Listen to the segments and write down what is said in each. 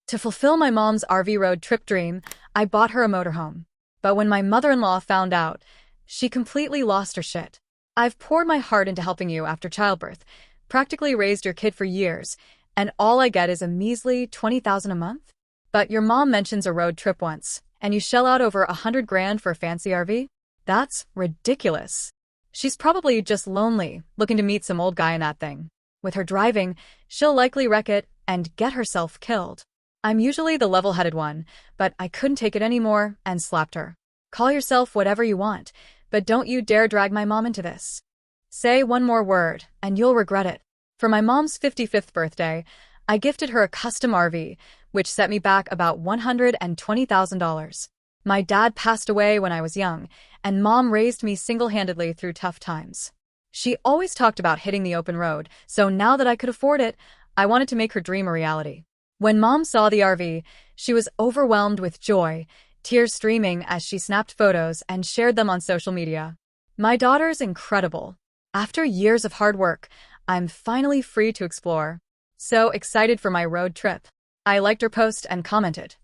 To fulfill my mom's RV road trip dream, I bought her a motorhome. But when my mother-in-law found out, she completely lost her shit. I've poured my heart into helping you after childbirth, practically raised your kid for years, and all I get is a measly $20,000 a month? But your mom mentions a road trip once, and you shell out over 100 grand for a fancy RV? That's ridiculous. She's probably just lonely, looking to meet some old guy in that thing. With her driving, she'll likely wreck it and get herself killed. I'm usually the level-headed one, but I couldn't take it anymore and slapped her. Call yourself whatever you want, but don't you dare drag my mom into this. Say one more word, and you'll regret it. For my mom's 55th birthday, I gifted her a custom RV, which set me back about $120,000. My dad passed away when I was young, and mom raised me single-handedly through tough times. She always talked about hitting the open road, so now that I could afford it, I wanted to make her dream a reality. When mom saw the RV, she was overwhelmed with joy, tears streaming as she snapped photos and shared them on social media. My daughter's incredible. After years of hard work, I'm finally free to explore. So excited for my road trip. I liked her post and commented,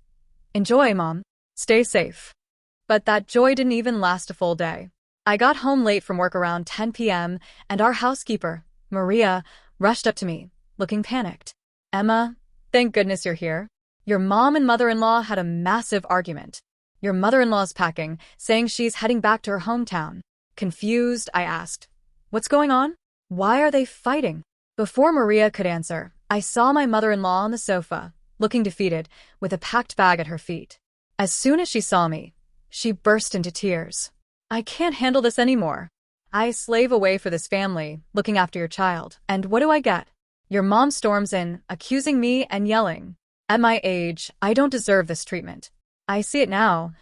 "Enjoy, Mom. Stay safe." But that joy didn't even last a full day. I got home late from work around 10 p.m., and our housekeeper, Maria, rushed up to me, looking panicked. "Emma, thank goodness you're here. Your mom and mother-in-law had a massive argument. Your mother-in-law's packing, saying she's heading back to her hometown." Confused, I asked, "What's going on? Why are they fighting?" Before Maria could answer, I saw my mother-in-law on the sofa, looking defeated, with a packed bag at her feet. As soon as she saw me, she burst into tears. "I can't handle this anymore. I slave away for this family, looking after your child, and what do I get? Your mom storms in, accusing me and yelling. At my age, I don't deserve this treatment. I see it now.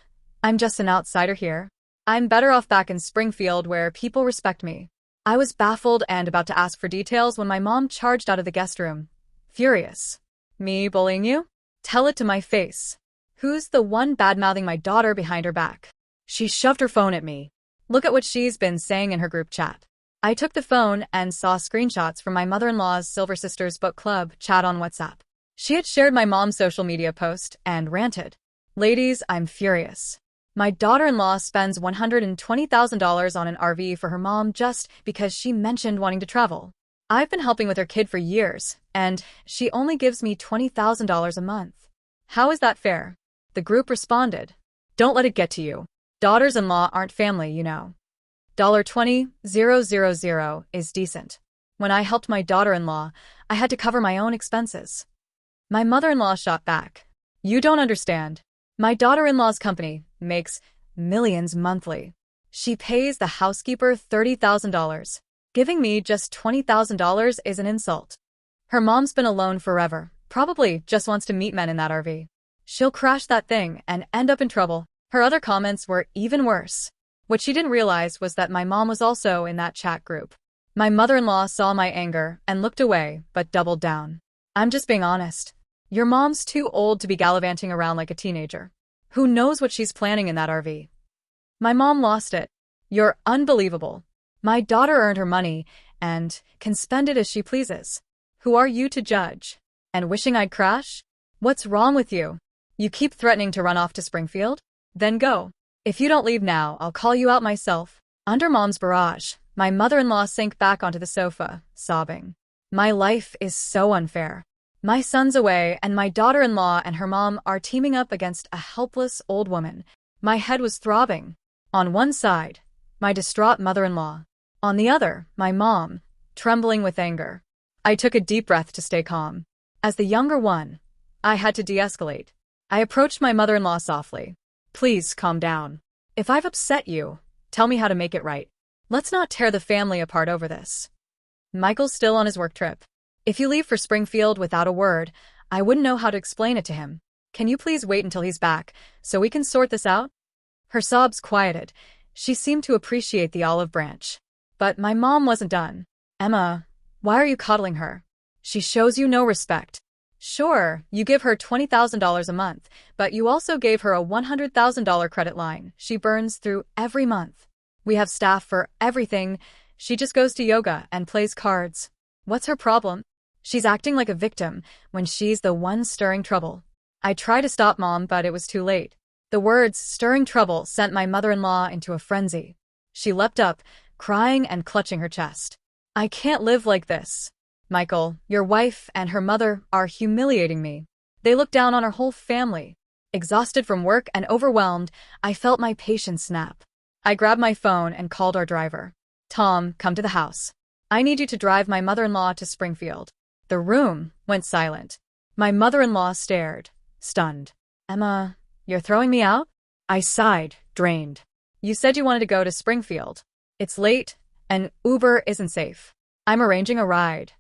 I'm just an outsider here. I'm better off back in Springfield where people respect me." I was baffled and about to ask for details when my mom charged out of the guest room, furious. "Me bullying you? Tell it to my face. Who's the one bad-mouthing my daughter behind her back?" She shoved her phone at me. "Look at what she's been saying in her group chat." I took the phone and saw screenshots from my mother-in-law's Silver Sisters book club chat on WhatsApp. She had shared my mom's social media post and ranted, "Ladies, I'm furious. My daughter-in-law spends $120,000 on an RV for her mom just because she mentioned wanting to travel. I've been helping with her kid for years, and she only gives me $20,000 a month. How is that fair?" The group responded, "Don't let it get to you. Daughters-in-law aren't family, you know. $20,000 is decent. When I helped my daughter-in-law, I had to cover my own expenses." My mother-in-law shot back, "You don't understand. My daughter-in-law's company makes millions monthly. She pays the housekeeper $30,000. Giving me just $20,000 is an insult. Her mom's been alone forever, probably just wants to meet men in that RV. She'll crash that thing and end up in trouble." Her other comments were even worse. What she didn't realize was that my mom was also in that chat group. My mother-in-law saw my anger and looked away, but doubled down. "I'm just being honest. Your mom's too old to be gallivanting around like a teenager. Who knows what she's planning in that RV? My mom lost it. You're unbelievable. My daughter earned her money and can spend it as she pleases. Who are you to judge? And wishing I'd crash? What's wrong with you? You keep threatening to run off to Springfield? Then go. If you don't leave now, I'll call you out myself." Under mom's barrage, my mother-in-law sank back onto the sofa, sobbing. "My life is so unfair. My son's away, and my daughter-in-law and her mom are teaming up against a helpless old woman." My head was throbbing. On one side, my distraught mother-in-law. On the other, my mom, trembling with anger. I took a deep breath to stay calm. As the younger one, I had to de-escalate. I approached my mother-in-law softly. "Please calm down. If I've upset you, tell me how to make it right. Let's not tear the family apart over this." Michael's still on his work trip. If you leave for Springfield without a word, I wouldn't know how to explain it to him. Can you please wait until he's back, so we can sort this out? Her sobs quieted. She seemed to appreciate the olive branch. But my mom wasn't done. "Emma, why are you coddling her? She shows you no respect. Sure, you give her $20,000 a month, but you also gave her a $100,000 credit line she burns through every month. We have staff for everything. She just goes to yoga and plays cards. What's her problem? She's acting like a victim when she's the one stirring trouble. I tried to stop Mom, but it was too late. The words, stirring trouble, sent my mother-in-law into a frenzy. She leapt up, crying and clutching her chest. I can't live like this. Michael, your wife and her mother are humiliating me. They look down on our whole family. Exhausted from work and overwhelmed, I felt my patience snap. I grabbed my phone and called our driver. Tom, come to the house. I need you to drive my mother-in-law to Springfield. The room went silent. My mother-in-law stared, stunned. Emma, you're throwing me out? I sighed, drained. You said you wanted to go to Springfield. It's late, and Uber isn't safe. I'm arranging a ride.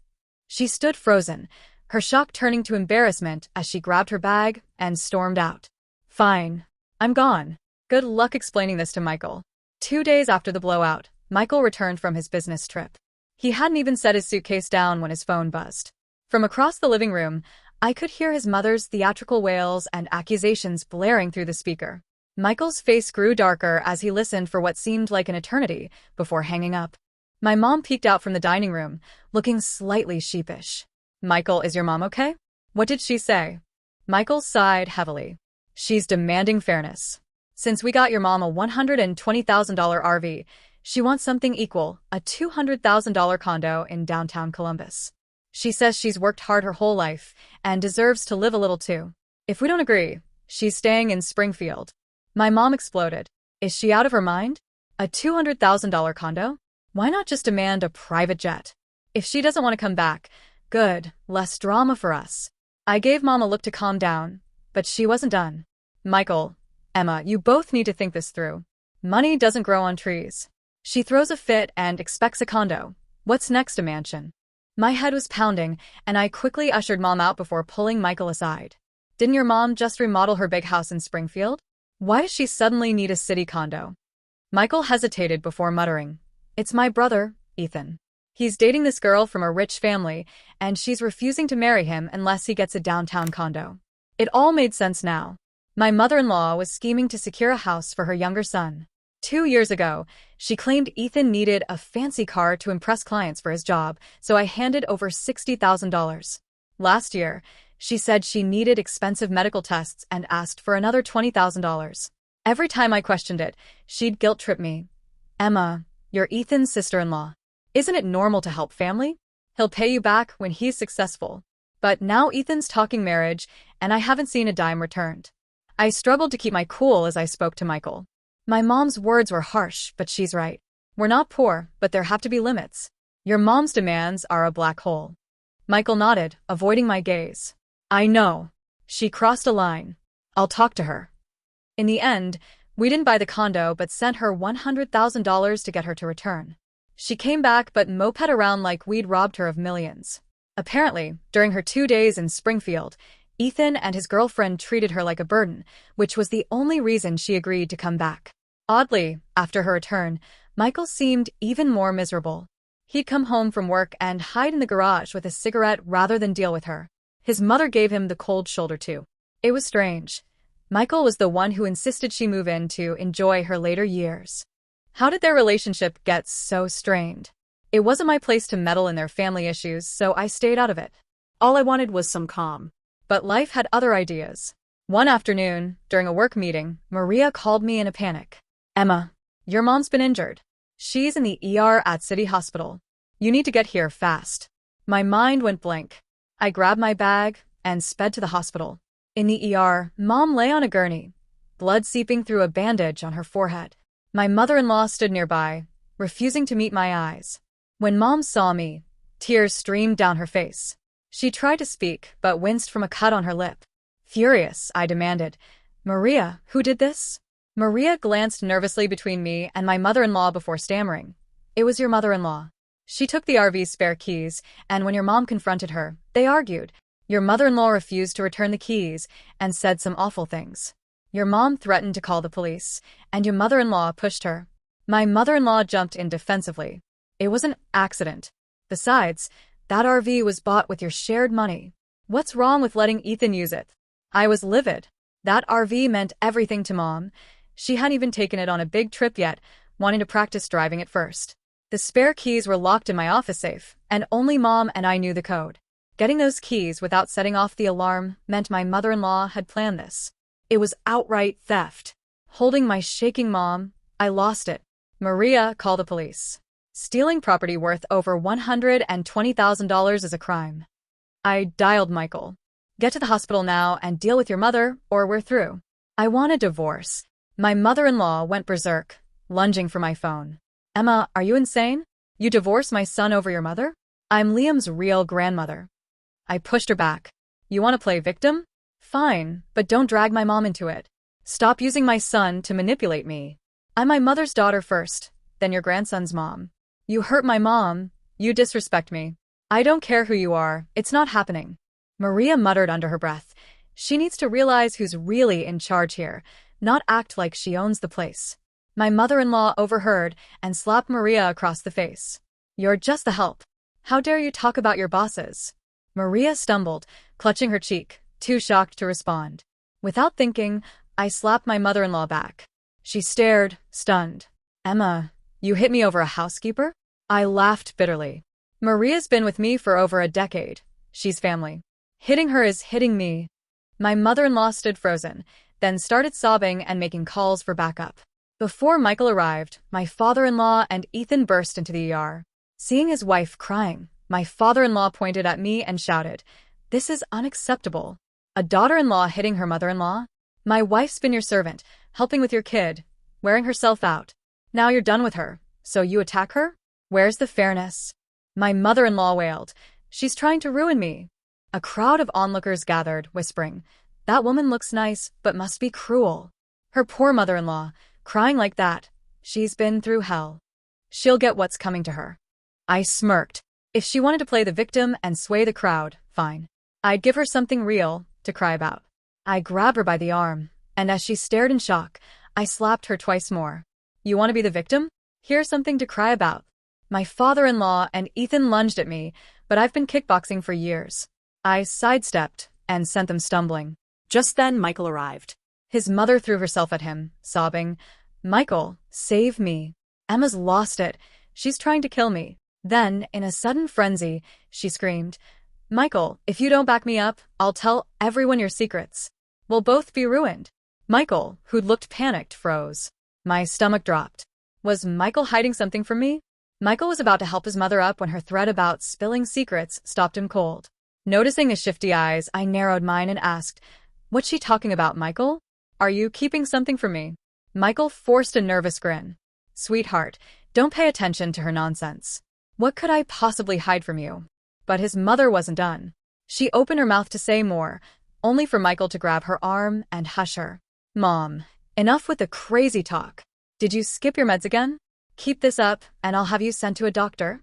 She stood frozen, her shock turning to embarrassment as she grabbed her bag and stormed out. Fine. I'm gone. Good luck explaining this to Michael. 2 days after the blowout, Michael returned from his business trip. He hadn't even set his suitcase down when his phone buzzed. From across the living room, I could hear his mother's theatrical wails and accusations blaring through the speaker. Michael's face grew darker as he listened for what seemed like an eternity before hanging up. My mom peeked out from the dining room, looking slightly sheepish. Michael, is your mom okay? What did she say? Michael sighed heavily. She's demanding fairness. Since we got your mom a $120,000 RV, she wants something equal, a $200,000 condo in downtown Columbus. She says she's worked hard her whole life and deserves to live a little too. If we don't agree, she's staying in Springfield. My mom exploded. Is she out of her mind? A $200,000 condo? Why not just demand a private jet? If she doesn't want to come back, good, less drama for us. I gave Mom a look to calm down, but she wasn't done. Michael, Emma, you both need to think this through. Money doesn't grow on trees. She throws a fit and expects a condo. What's next, a mansion? My head was pounding, and I quickly ushered Mom out before pulling Michael aside. Didn't your mom just remodel her big house in Springfield? Why does she suddenly need a city condo? Michael hesitated before muttering, It's my brother, Ethan. He's dating this girl from a rich family, and she's refusing to marry him unless he gets a downtown condo. It all made sense now. My mother-in-law was scheming to secure a house for her younger son. 2 years ago, she claimed Ethan needed a fancy car to impress clients for his job, so I handed over $60,000. Last year, she said she needed expensive medical tests and asked for another $20,000. Every time I questioned it, she'd guilt-trip me. Emma, you're Ethan's sister-in-law. Isn't it normal to help family? He'll pay you back when he's successful. But now Ethan's talking marriage, and I haven't seen a dime returned. I struggled to keep my cool as I spoke to Michael. My mom's words were harsh, but she's right. We're not poor, but there have to be limits. Your mom's demands are a black hole. Michael nodded, avoiding my gaze. I know. She crossed a line. I'll talk to her. In the end, we didn't buy the condo but sent her $100,000 to get her to return. She came back but moped around like we'd robbed her of millions. Apparently, during her 2 days in Springfield, Ethan and his girlfriend treated her like a burden, which was the only reason she agreed to come back. Oddly, after her return, Michael seemed even more miserable. He'd come home from work and hide in the garage with a cigarette rather than deal with her. His mother gave him the cold shoulder too. It was strange. Michael was the one who insisted she move in to enjoy her later years. How did their relationship get so strained? It wasn't my place to meddle in their family issues, so I stayed out of it. All I wanted was some calm. But life had other ideas. One afternoon, during a work meeting, Maria called me in a panic. Emma, your mom's been injured. She's in the ER at City Hospital. You need to get here fast. My mind went blank. I grabbed my bag and sped to the hospital. In the ER, Mom lay on a gurney, blood seeping through a bandage on her forehead. My mother-in-law stood nearby, refusing to meet my eyes. When Mom saw me, tears streamed down her face. She tried to speak, but winced from a cut on her lip. Furious, I demanded, Maria, who did this? Maria glanced nervously between me and my mother-in-law before stammering. It was your mother-in-law. She took the RV's spare keys, and when your mom confronted her, they argued. Your mother-in-law refused to return the keys and said some awful things. Your mom threatened to call the police, and your mother-in-law pushed her. My mother-in-law jumped in defensively. It was an accident. Besides, that RV was bought with your shared money. What's wrong with letting Ethan use it? I was livid. That RV meant everything to Mom. She hadn't even taken it on a big trip yet, wanting to practice driving it first. The spare keys were locked in my office safe, and only Mom and I knew the code. Getting those keys without setting off the alarm meant my mother-in-law had planned this. It was outright theft. Holding my shaking mom, I lost it. Maria, call the police. Stealing property worth over $120,000 is a crime. I dialed Michael. Get to the hospital now and deal with your mother, or we're through. I want a divorce. My mother-in-law went berserk, lunging for my phone. Emma, are you insane? You divorce my son over your mother? I'm Liam's real grandmother. I pushed her back. You want to play victim? Fine, but don't drag my mom into it. Stop using my son to manipulate me. I'm my mother's daughter first, then your grandson's mom. You hurt my mom, you disrespect me. I don't care who you are, it's not happening. Maria muttered under her breath. She needs to realize who's really in charge here, not act like she owns the place. My mother-in-law overheard and slapped Maria across the face. You're just the help. How dare you talk about your bosses? Maria stumbled, clutching her cheek, too shocked to respond. Without thinking, I slapped my mother-in-law back. She stared, stunned. Emma, you hit me over a housekeeper? I laughed bitterly. Maria's been with me for over a decade. She's family. Hitting her is hitting me. My mother-in-law stood frozen, then started sobbing and making calls for backup. Before Michael arrived, my father-in-law and Ethan burst into the ER. Seeing his wife crying, my father-in-law pointed at me and shouted, "This is unacceptable. A daughter-in-law hitting her mother-in-law? My wife's been your servant, helping with your kid, wearing herself out. Now you're done with her, so you attack her? Where's the fairness?" My mother-in-law wailed, "She's trying to ruin me." A crowd of onlookers gathered, whispering, "That woman looks nice, but must be cruel. Her poor mother-in-law, crying like that. She's been through hell. She'll get what's coming to her." I smirked. If she wanted to play the victim and sway the crowd, fine. I'd give her something real to cry about. I grabbed her by the arm, and as she stared in shock, I slapped her twice more. You want to be the victim? Here's something to cry about. My father-in-law and Ethan lunged at me, but I've been kickboxing for years. I sidestepped and sent them stumbling. Just then Michael arrived. His mother threw herself at him, sobbing, "Michael, save me. Emma's lost it. She's trying to kill me." Then, in a sudden frenzy, she screamed, "Michael, if you don't back me up, I'll tell everyone your secrets. We'll both be ruined." Michael, who'd looked panicked, froze. My stomach dropped. Was Michael hiding something from me? Michael was about to help his mother up when her threat about spilling secrets stopped him cold. Noticing his shifty eyes, I narrowed mine and asked, "What's she talking about, Michael? Are you keeping something from me?" Michael forced a nervous grin. "Sweetheart, don't pay attention to her nonsense. What could I possibly hide from you?" But his mother wasn't done. She opened her mouth to say more, only for Michael to grab her arm and hush her. "Mom, enough with the crazy talk. Did you skip your meds again? Keep this up, and I'll have you sent to a doctor."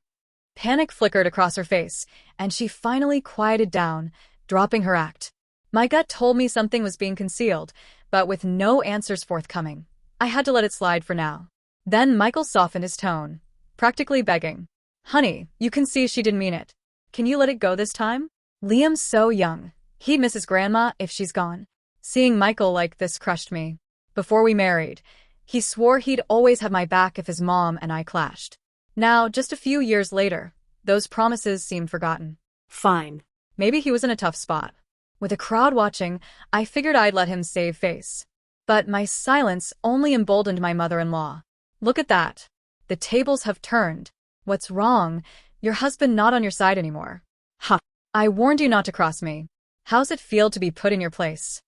Panic flickered across her face, and she finally quieted down, dropping her act. My gut told me something was being concealed, but with no answers forthcoming, I had to let it slide for now. Then Michael softened his tone, practically begging, "Honey, you can see she didn't mean it. Can you let it go this time? Liam's so young. He'd miss his grandma if she's gone." Seeing Michael like this crushed me. Before we married, he swore he'd always have my back if his mom and I clashed. Now, just a few years later, those promises seemed forgotten. Fine. Maybe he was in a tough spot. With a crowd watching, I figured I'd let him save face. But my silence only emboldened my mother-in-law. "Look at that. The tables have turned. What's wrong? Your husband not on your side anymore." "Ha! I warned you not to cross me. How's it feel to be put in your place?"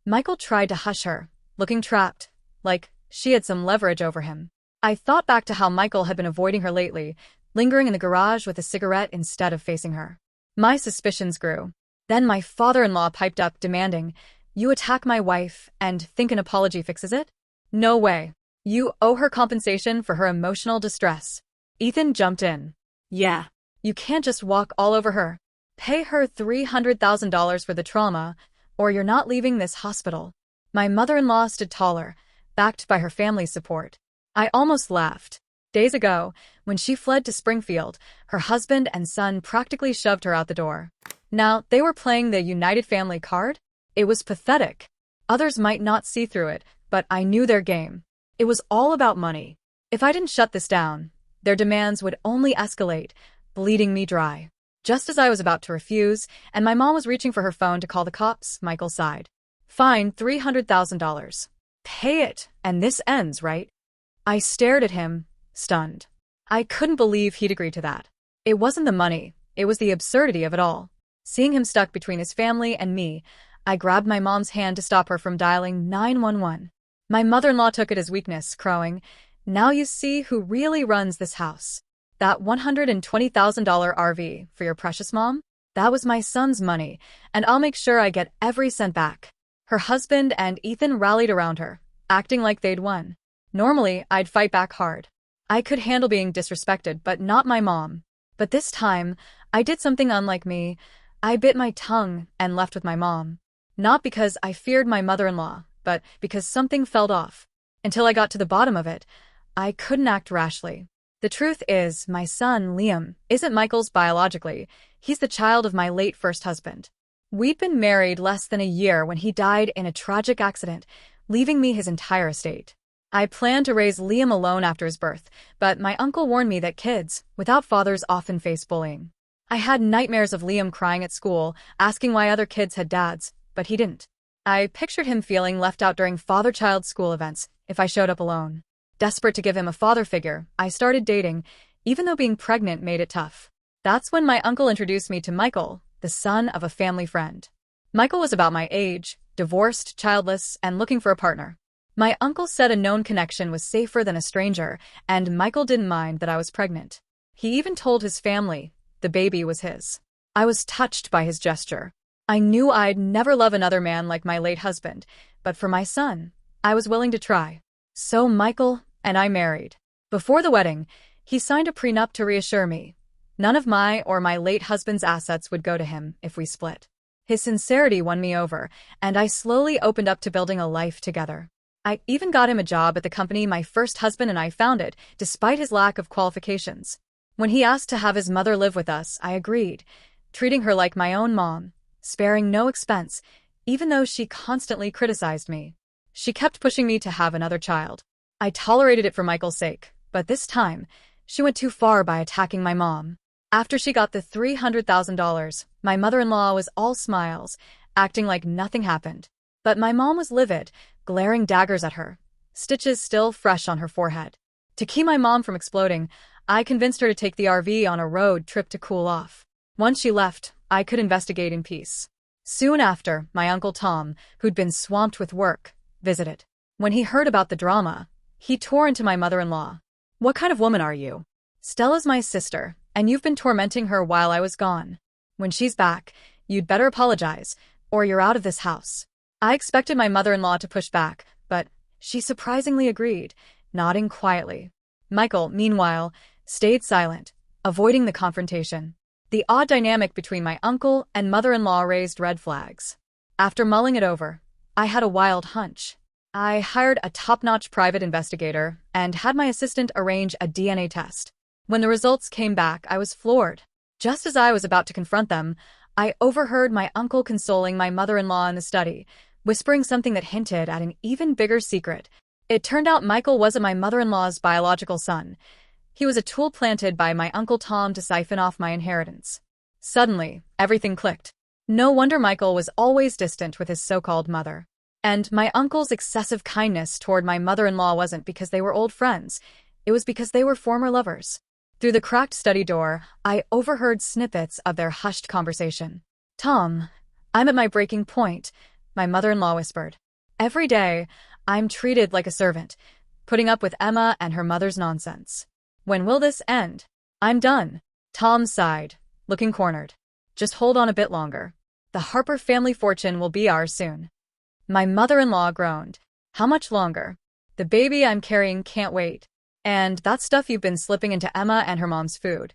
Michael tried to hush her, looking trapped, like she had some leverage over him. I thought back to how Michael had been avoiding her lately, lingering in the garage with a cigarette instead of facing her. My suspicions grew. Then my father-in-law piped up, demanding, "You attack my wife and think an apology fixes it? No way. You owe her compensation for her emotional distress." Ethan jumped in. "Yeah. You can't just walk all over her. Pay her $300,000 for the trauma, or you're not leaving this hospital." My mother-in-law stood taller, backed by her family's support. I almost laughed. Days ago, when she fled to Springfield, her husband and son practically shoved her out the door. Now, they were playing the United Family card? It was pathetic. Others might not see through it, but I knew their game. It was all about money. If I didn't shut this down, their demands would only escalate, bleeding me dry. Just as I was about to refuse, and my mom was reaching for her phone to call the cops, Michael sighed. Fine, $300,000. Pay it, and this ends, right? I stared at him, stunned. I couldn't believe he'd agreed to that. It wasn't the money, it was the absurdity of it all. Seeing him stuck between his family and me, I grabbed my mom's hand to stop her from dialing 911. My mother-in-law took it as weakness, crowing, "Now you see who really runs this house. That $120,000 RV for your precious mom? That was my son's money, and I'll make sure I get every cent back." Her husband and Ethan rallied around her, acting like they'd won. Normally, I'd fight back hard. I could handle being disrespected, but not my mom. But this time, I did something unlike me. I bit my tongue and left with my mom. Not because I feared my mother-in-law, but because something felt off. Until I got to the bottom of it, I couldn't act rashly. The truth is, my son, Liam, isn't Michael's biologically. He's the child of my late first husband. We'd been married less than a year when he died in a tragic accident, leaving me his entire estate. I planned to raise Liam alone after his birth, but my uncle warned me that kids without fathers often face bullying. I had nightmares of Liam crying at school, asking why other kids had dads, but he didn't. I pictured him feeling left out during father-child school events if I showed up alone. Desperate to give him a father figure, I started dating, even though being pregnant made it tough. That's when my uncle introduced me to Michael, the son of a family friend. Michael was about my age, divorced, childless, and looking for a partner. My uncle said a known connection was safer than a stranger, and Michael didn't mind that I was pregnant. He even told his family the baby was his. I was touched by his gesture. I knew I'd never love another man like my late husband, but for my son, I was willing to try. So Michael and I married. Before the wedding, he signed a prenup to reassure me. None of my or my late husband's assets would go to him if we split. His sincerity won me over, and I slowly opened up to building a life together. I even got him a job at the company my first husband and I founded, despite his lack of qualifications. When he asked to have his mother live with us, I agreed, treating her like my own mom, sparing no expense, even though she constantly criticized me. She kept pushing me to have another child. I tolerated it for Michael's sake, but this time, she went too far by attacking my mom. After she got the $300,000, my mother-in-law was all smiles, acting like nothing happened. But my mom was livid, glaring daggers at her, stitches still fresh on her forehead. To keep my mom from exploding, I convinced her to take the RV on a road trip to cool off. Once she left, I could investigate in peace. Soon after, my Uncle Tom, who'd been swamped with work, visited. When he heard about the drama, he tore into my mother-in-law. "What kind of woman are you? Stella's my sister, and you've been tormenting her while I was gone. When she's back, you'd better apologize, or you're out of this house." I expected my mother-in-law to push back, but she surprisingly agreed, nodding quietly. Michael, meanwhile, stayed silent, avoiding the confrontation. The odd dynamic between my uncle and mother-in-law raised red flags. After mulling it over, I had a wild hunch. I hired a top-notch private investigator and had my assistant arrange a DNA test. When the results came back, I was floored. Just as I was about to confront them, I overheard my uncle consoling my mother-in-law in the study, whispering something that hinted at an even bigger secret. It turned out Michael wasn't my mother-in-law's biological son. He was a tool planted by my Uncle Tom to siphon off my inheritance. Suddenly, everything clicked. No wonder Michael was always distant with his so-called mother. And my uncle's excessive kindness toward my mother-in-law wasn't because they were old friends. It was because they were former lovers. Through the cracked study door, I overheard snippets of their hushed conversation. "Tom, I'm at my breaking point," my mother-in-law whispered. "Every day, I'm treated like a servant, putting up with Emma and her mother's nonsense. When will this end? I'm done." Tom sighed, looking cornered. "Just hold on a bit longer. The Harper family fortune will be ours soon." My mother-in-law groaned. "How much longer? The baby I'm carrying can't wait. And that stuff you've been slipping into Emma and her mom's food.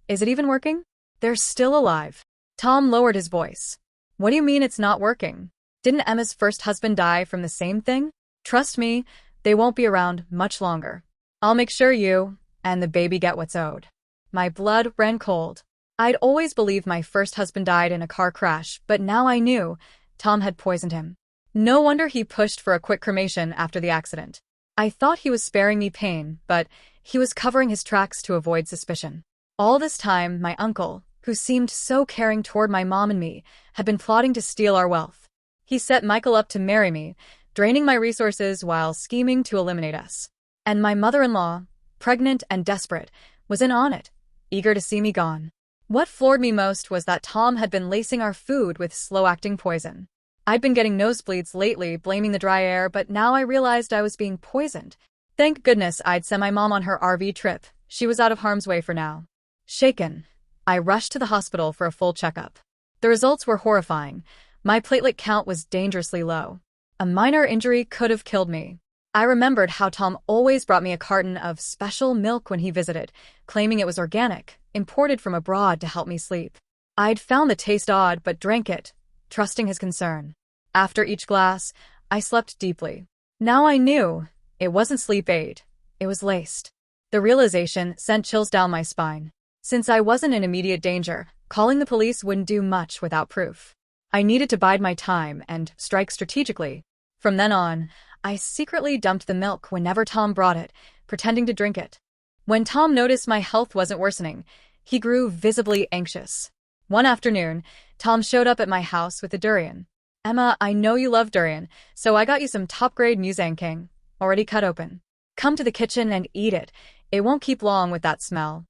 Is it even working? They're still alive." Tom lowered his voice. "What do you mean it's not working? Didn't Emma's first husband die from the same thing? Trust me, they won't be around much longer. I'll make sure you and the baby get what's owed." My blood ran cold. I'd always believed my first husband died in a car crash, but now I knew Tom had poisoned him. No wonder he pushed for a quick cremation after the accident. I thought he was sparing me pain, but he was covering his tracks to avoid suspicion. All this time, my uncle, who seemed so caring toward my mom and me, had been plotting to steal our wealth. He set Michael up to marry me, draining my resources while scheming to eliminate us. And my mother-in-law, pregnant and desperate, was in on it, eager to see me gone. What floored me most was that Tom had been lacing our food with slow-acting poison. I'd been getting nosebleeds lately, blaming the dry air, but now I realized I was being poisoned. Thank goodness I'd sent my mom on her RV trip. She was out of harm's way for now. Shaken, I rushed to the hospital for a full checkup. The results were horrifying. My platelet count was dangerously low. A minor injury could have killed me. I remembered how Tom always brought me a carton of special milk when he visited, claiming it was organic, imported from abroad to help me sleep. I'd found the taste odd but drank it, trusting his concern. After each glass, I slept deeply. Now I knew it wasn't sleep aid. It was laced. The realization sent chills down my spine. Since I wasn't in immediate danger, calling the police wouldn't do much without proof. I needed to bide my time and strike strategically. From then on, I secretly dumped the milk whenever Tom brought it, pretending to drink it. When Tom noticed my health wasn't worsening, he grew visibly anxious. One afternoon, Tom showed up at my house with a durian. "Emma, I know you love durian, so I got you some top-grade Musang King, already cut open. Come to the kitchen and eat it. It won't keep long with that smell."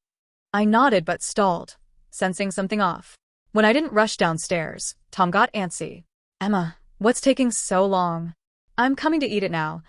I nodded but stalled, sensing something off. When I didn't rush downstairs, Tom got antsy. "Emma, what's taking so long?" "I'm coming to eat it now,"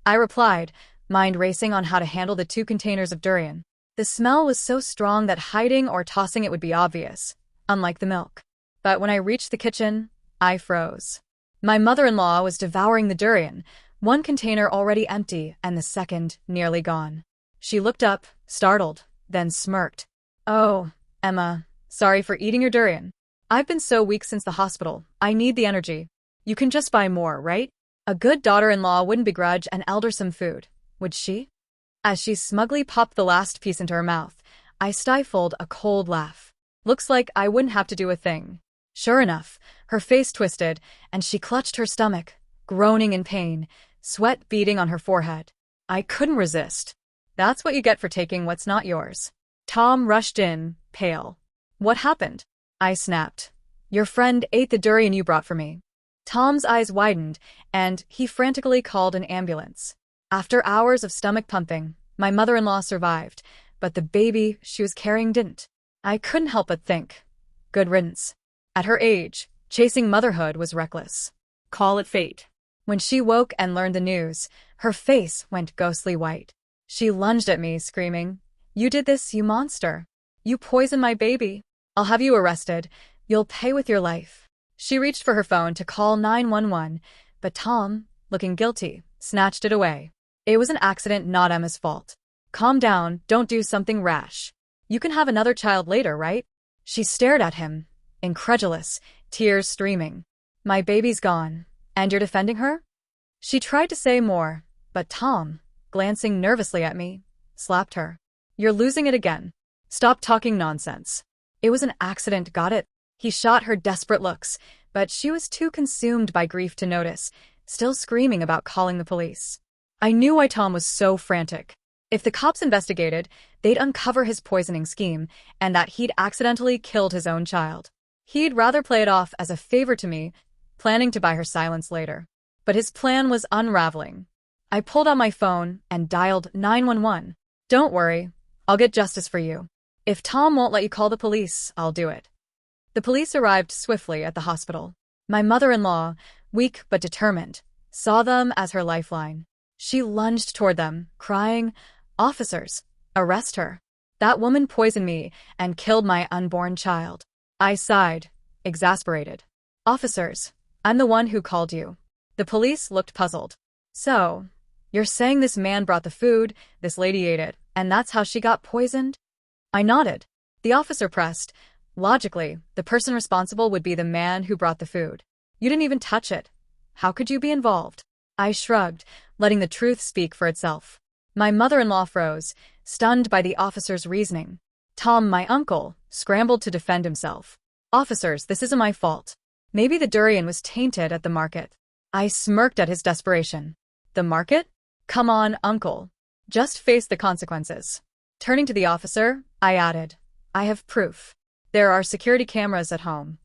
I replied, mind racing on how to handle the 2 containers of durian. The smell was so strong that hiding or tossing it would be obvious, unlike the milk. But when I reached the kitchen, I froze. My mother-in-law was devouring the durian, 1 container already empty and the second nearly gone. She looked up, startled, then smirked. "Oh, Emma, sorry for eating your durian. I've been so weak since the hospital. I need the energy. You can just buy more, right?" A good daughter-in-law wouldn't begrudge an elder some food, would she? As she smugly popped the last piece into her mouth, I stifled a cold laugh. Looks like I wouldn't have to do a thing. Sure enough, her face twisted, and she clutched her stomach, groaning in pain, sweat beading on her forehead. I couldn't resist. "That's what you get for taking what's not yours." Tom rushed in, pale. "What happened?" I snapped. "Your friend ate the durian you brought for me." Tom's eyes widened, and he frantically called an ambulance. After hours of stomach pumping, my mother-in-law survived, but the baby she was carrying didn't. I couldn't help but think, good riddance. At her age, chasing motherhood was reckless. Call it fate. When she woke and learned the news, her face went ghostly white. She lunged at me, screaming, "You did this, you monster! You poisoned my baby! I'll have you arrested. You'll pay with your life." She reached for her phone to call 911, but Tom, looking guilty, snatched it away. "It was an accident, not Emma's fault. Calm down, don't do something rash. You can have another child later, right?" She stared at him, incredulous, tears streaming. "My baby's gone, and you're defending her?" She tried to say more, but Tom, glancing nervously at me, slapped her. "You're losing it again. Stop talking nonsense. It was an accident, got it?" He shot her desperate looks, but she was too consumed by grief to notice, still screaming about calling the police. I knew why Tom was so frantic. If the cops investigated, they'd uncover his poisoning scheme and that he'd accidentally killed his own child. He'd rather play it off as a favor to me, planning to buy her silence later. But his plan was unraveling. I pulled out my phone and dialed 911. "Don't worry, I'll get justice for you. If Tom won't let you call the police, I'll do it." The police arrived swiftly at the hospital. My mother-in-law, weak but determined, saw them as her lifeline. She lunged toward them, crying, "Officers, arrest her. That woman poisoned me and killed my unborn child." I sighed, exasperated. "Officers, I'm the one who called you." The police looked puzzled. "So, you're saying this man brought the food, this lady ate it, and that's how she got poisoned?" I nodded. The officer pressed, "Logically, the person responsible would be the man who brought the food. You didn't even touch it. How could you be involved?" I shrugged, letting the truth speak for itself. My mother-in-law froze, stunned by the officer's reasoning. Tom, my uncle, scrambled to defend himself. "Officers, this isn't my fault. Maybe the durian was tainted at the market." I smirked at his desperation. "The market? Come on, uncle. Just face the consequences." Turning to the officer, I added, "I have proof. There are security cameras at home.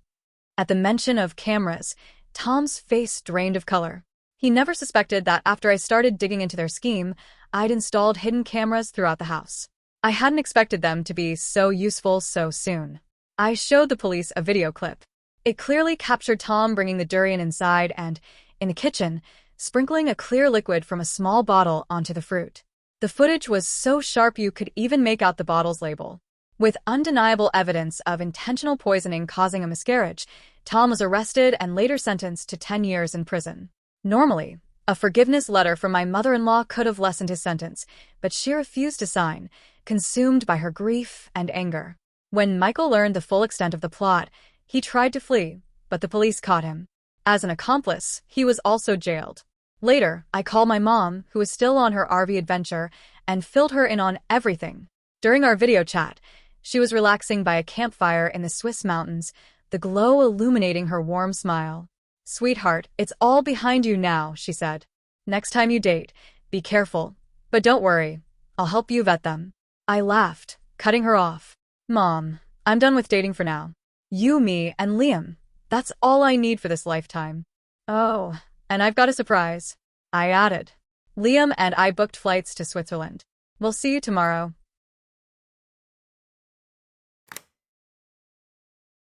At the mention of cameras, Tom's face drained of color. He never suspected that after I started digging into their scheme, I'd installed hidden cameras throughout the house. I hadn't expected them to be so useful so soon. I showed the police a video clip. It clearly captured Tom bringing the durian inside and, in the kitchen, sprinkling a clear liquid from a small bottle onto the fruit. The footage was so sharp you could even make out the bottle's label. With undeniable evidence of intentional poisoning causing a miscarriage, Tom was arrested and later sentenced to 10 years in prison. Normally, a forgiveness letter from my mother-in-law could have lessened his sentence, but she refused to sign, consumed by her grief and anger. When Michael learned the full extent of the plot, he tried to flee, but the police caught him. As an accomplice, he was also jailed. Later, I called my mom, who was still on her RV adventure, and filled her in on everything. During our video chat, she was relaxing by a campfire in the Swiss mountains, the glow illuminating her warm smile. "Sweetheart, it's all behind you now," she said. "Next time you date, be careful. But don't worry, I'll help you vet them." I laughed, cutting her off. "Mom, I'm done with dating for now. You, me, and Liam. That's all I need for this lifetime." "Oh, and I've got a surprise," I added. "Liam and I booked flights to Switzerland. We'll see you tomorrow."